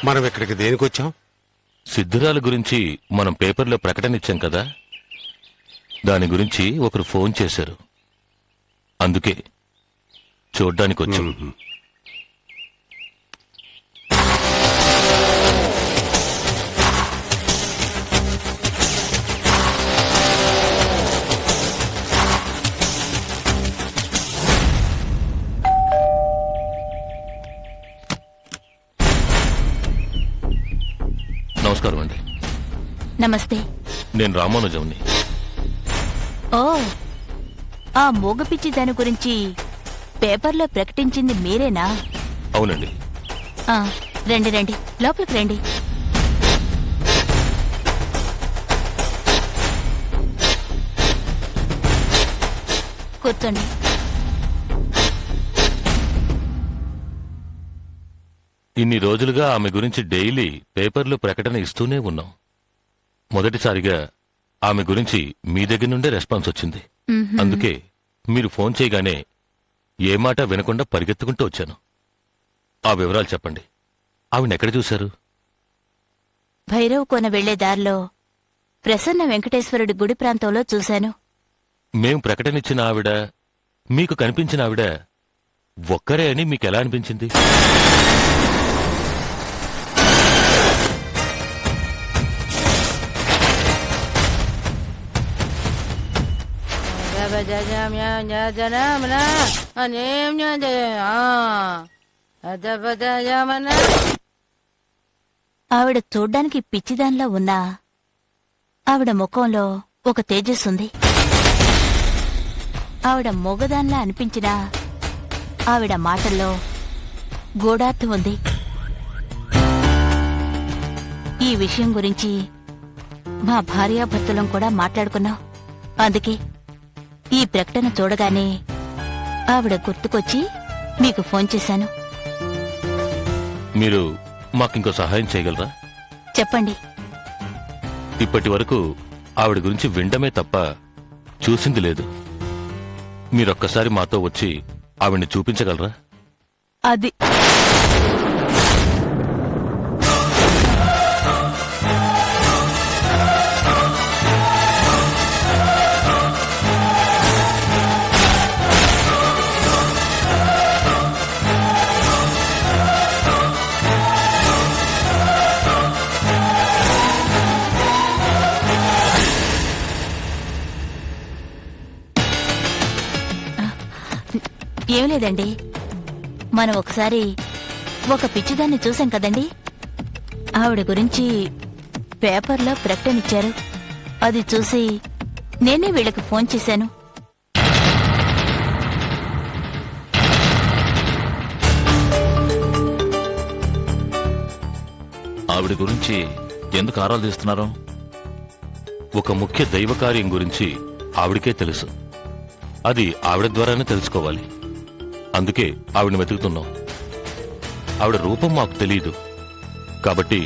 మనం ఇక్కడికి దేనికొచ్చాం? సిద్ధురాల గురించి మనం పేపర్లో ప్రకటన ఇచ్చాం కదా, దాని గురించి ఒకరు ఫోన్ చేశారు. అందుకే చూడ్డానికి వచ్చాం. నమస్కారం అండి. నమస్తే. నేను రామానుజంని. ఓ, ఆ మూగపిచ్చి దాని గురించి పేపర్లో ప్రకటించింది మీరేనా? అవునండి. ఆ, రండి రండి, లోపలికి రండి. కూర్చోండి. ఇన్ని రోజులుగా ఆమె గురించి డైలీ పేపర్లో ప్రకటన ఇస్తూనే ఉన్నాం. మొదటిసారిగా ఆమె గురించి మీ దగ్గర నుండే రెస్పాన్స్ వచ్చింది. అందుకే మీరు ఫోన్ చేయగానే ఏ మాట వినకుండా పరిగెత్తుకుంటూ వచ్చాను. ఆ వివరాలు చెప్పండి. ఆవిడెక్కడ చూశారు? భైరవ్ కోన వెళ్లే దారిలో ప్రసన్న వెంకటేశ్వరుడి గుడి ప్రాంతంలో చూశాను. మేం ప్రకటనిచ్చిన ఆవిడ, మీకు కనిపించిన ఆవిడ ఒక్కరే అని మీకెలా అనిపించింది? ఆవిడ చూడ్డానికి పిచ్చిదానిలా ఉన్నా ఆవిడ ముఖంలో ఒక తేజస్సుంది. ఆవిడ మొగదానిలా అనిపించినా ఆవిడ మాటల్లో గూఢార్థం ఉంది. ఈ విషయం గురించి మా భార్యాభర్తలం కూడా మాట్లాడుకున్నాం. అందుకే ఈ ప్రకటన చూడగానే ఆవిడ గుర్తుకొచ్చి మీకు ఫోన్ చేశాను. మీరు మాకింకో సహాయం చేయగలరా? చెప్పండి. ఇప్పటి వరకు ఆవిడ గురించి వినడమే తప్ప చూసింది లేదు. మీరొక్కసారి మాతో వచ్చి ఆవిడ్ని చూపించగలరా? అది ఏం లేదండి, మనం ఒకసారి ఒక పిచ్చిదాన్ని చూసాం కదండి. ఆవిడ గురించి పేపర్లో ప్రకటనిచ్చారు. అది చూసి నేనే వీళ్ళకి ఫోన్ చేశాను. ఆవిడ గురించి ఎందుకు ఆరాలు తీస్తున్నారు? ఒక ముఖ్య దైవ కార్యం గురించి ఆవిడకే తెలుసు. అది ఆవిడ ద్వారానే తెలుసుకోవాలి. అందుకే ఆవిడని వెతుకుతున్నాం. ఆవిడ రూపం మాకు తెలియదు కాబట్టి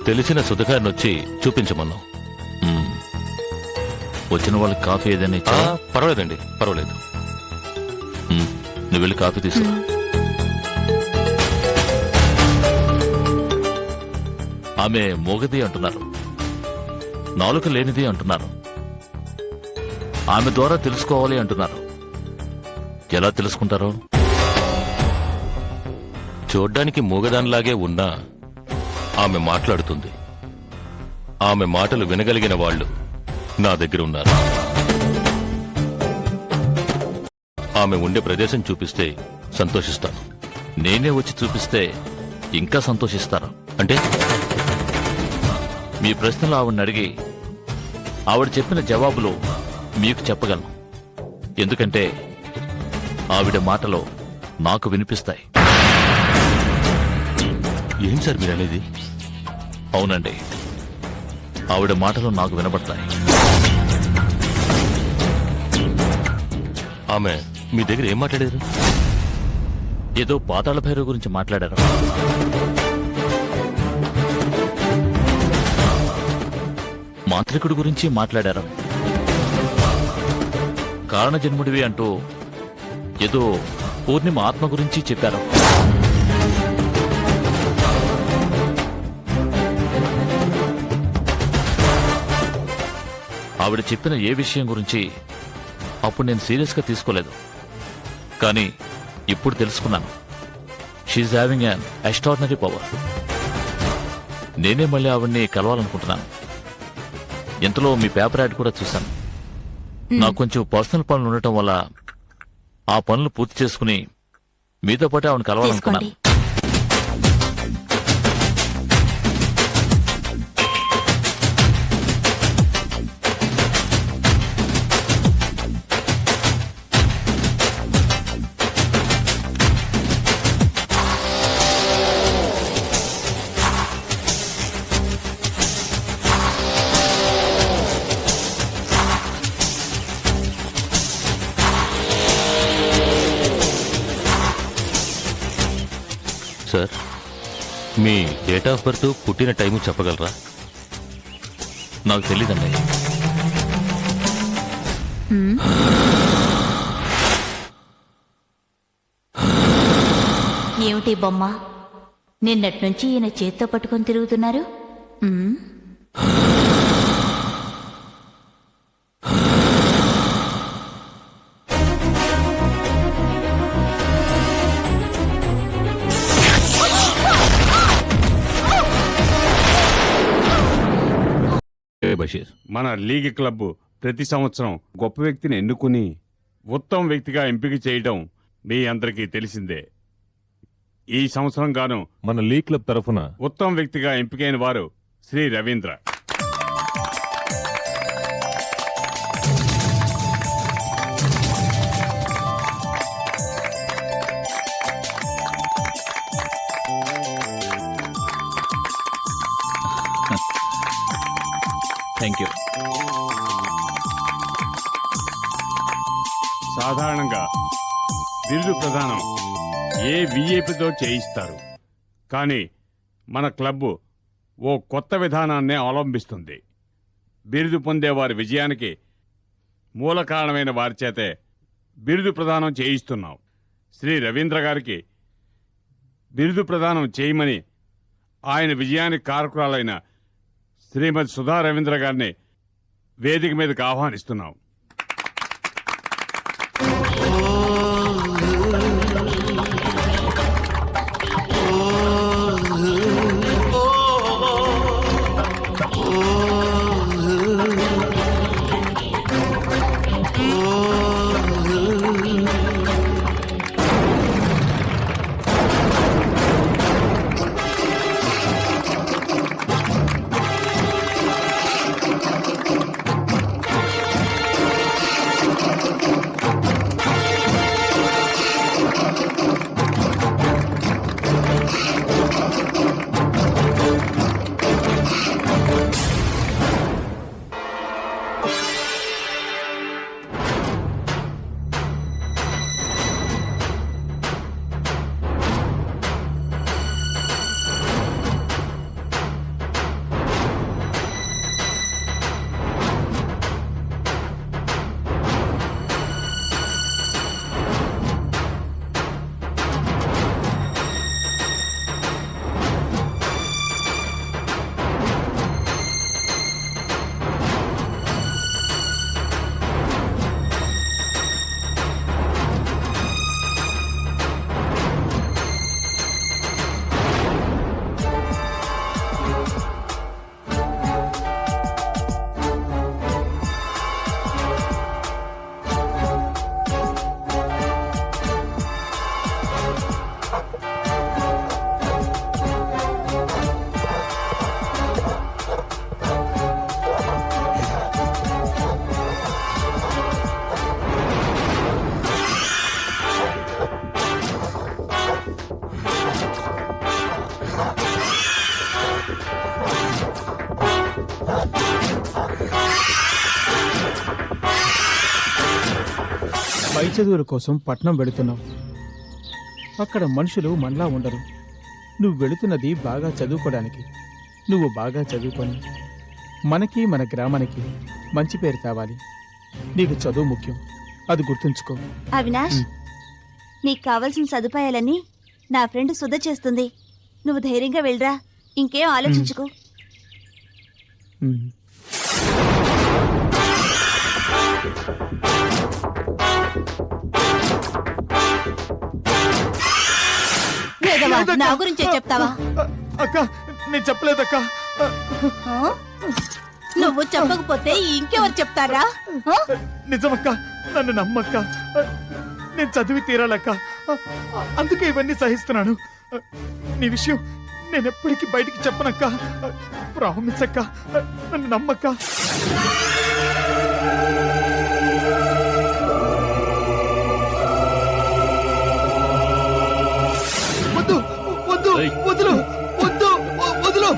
తెలిసిన సుధగారినొచ్చి చూపించమన్నాం. వచ్చిన వాళ్ళకి కాఫీ ఏదైనా ఇచ్చా? పర్వాలేదండి, పర్వాలేదు. నువ్వు వెళ్ళి కాఫీ తీసుకురా. ఆమె మోగది అంటున్నారు, నాలుక లేనిది అంటున్నారు, ఆమె ద్వారా తెలుసుకోవాలి అంటున్నారు. ఎలా తెలుసుకుంటారో? చూడ్డానికి మూగదానిలాగే ఉన్నా ఆమె మాట్లాడుతుంది. ఆమె మాటలు వినగలిగిన వాళ్ళు నా దగ్గర ఉన్నారు. ఆమె ఉండే ప్రదేశం చూపిస్తే సంతోషిస్తాను. నేనే వచ్చి చూపిస్తే ఇంకా సంతోషిస్తారు. అంటే మీ ప్రశ్నలు ఆవిడని అడిగి ఆవిడ చెప్పిన జవాబులు మీకు చెప్పగలను. ఎందుకంటే ఆవిడ మాటలో నాకు వినిపిస్తాయి. ఏం సార్ మీరు అనేది? అవునండి, ఆవిడ మాటలు నాకు వినబడతాయి. ఆమె మీ దగ్గర ఏం మాట్లాడారు? ఏదో పాతాళ భైరవ గురించి మాట్లాడారు. మాంత్రికుడి గురించి మాట్లాడారు. కారణజన్ముడివి అంటూ ఏదో పూర్ణిమ ఆత్మ గురించి చెప్పారు. ఆవిడ చెప్పిన ఏ విషయం గురించి అప్పుడు నేను సీరియస్గా తీసుకోలేదు. కానీ ఇప్పుడు తెలుసుకున్నాను. She's having an extraordinary power. నేనే మళ్ళీ ఆవిడ్ని కలవాలనుకుంటున్నాను. ఇంతలో మీ పేపర్ యాడ్ కూడా చూశాను. నాకు కొంచెం పర్సనల్ పనులు ఉండటం వల్ల ఆ పనులు పూర్తి చేసుకుని మీతో పాటు ఆవిడని కలవాలనుకున్నాను. తీసుకోండి. Sir, me date of birth, పుట్టిన టైము చెప్పగలరా? నాకు తెలీదండి. ఏమిటి బొమ్మ, నిన్నటి నుంచి ఈయన చేత్తో పట్టుకొని తిరుగుతున్నారు? ఉమ్, బషీర్, మన లీగ్ క్లబ్ ప్రతి సంవత్సరం గొప్ప వ్యక్తిని ఎన్నుకుని ఉత్తమ వ్యక్తిగా ఎంపిక చేయడం మీ అందరికీ తెలిసిందే. ఈ సంవత్సరం గాను మన లీగ్ క్లబ్ తరఫున ఉత్తమ వ్యక్తిగా ఎంపికైన వారు శ్రీ రవీంద్ర. Thank you. సాధారణంగా బిరుదు ప్రదానం ఏ విఐపితో చేయిస్తారు, కానీ మన క్లబ్ ఓ కొత్త విధానాన్నే అవలంబిస్తుంది. బిరుదు పొందే వారి విజయానికి మూల కారణమైన వారి చేతే బిరుదు ప్రదానం చేయిస్తున్నాం. శ్రీ రవీంద్ర గారికి బిరుదు ప్రదానం చేయమని ఆయన విజయానికి కారకురాలైన శ్రీమతి సుధా రవీంద్ర గారిని వేదిక మీదకి ఆహ్వానిస్తున్నాం. పై చదువుల కోసం పట్నం వెళుతున్నావు. అక్కడ మనుషులు మనలా ఉండరు. నువ్వు వెళుతున్నది బాగా చదువుకోవడానికి. నువ్వు బాగా చదువుకొని మనకి మన గ్రామానికి మంచి పేరు తేవాలి. నీకు చదువు ముఖ్యం, అది గుర్తుంచుకో. అవినాష్, నీకు కావలసిన సదుపాయాలన్నీ నా ఫ్రెండ్ సుధ చేస్తుంది. నువ్వు ధైర్యంగా వెళ్ళరా, ఇంకేం ఆలోచించుకో. ఉమ్. వేదవా, నా గురించే చెప్తావా? అక్క నేను చెప్పలేదక్క. ఆ? నువ్వు చెప్పకపోతే ఇంకెవరు చెప్తారా? ఆ? నిజమక్క, నన్ను నమ్మక్క. నేను చదివి తీరాలక్క, అందుకే ఇవన్నీ సహిస్తున్నాను. నీ విషయం నేను ఎప్పటికీ బయటికి చెప్పనక్క. ప్రామిస్ అక్క, నన్ను నమ్మక్క. వద్దు వద్దు వదులు వద్దు వదులు.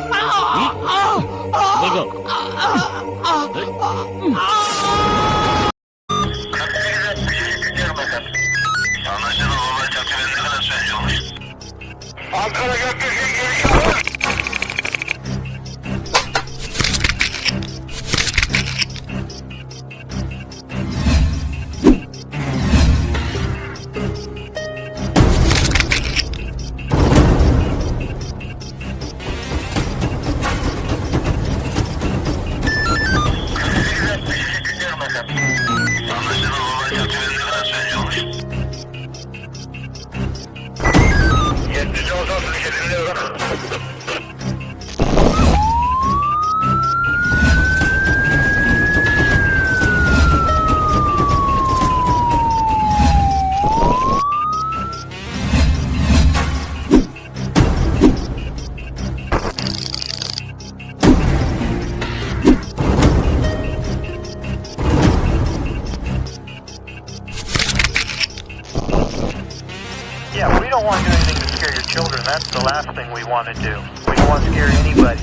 Yeah, we don't want to do anything to scare your children. That's the last thing we want to do. We don't want to scare anybody.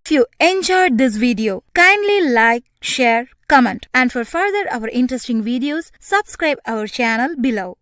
If you enjoyed this video, kindly like, share, comment, and for further our interesting videos, subscribe our channel below.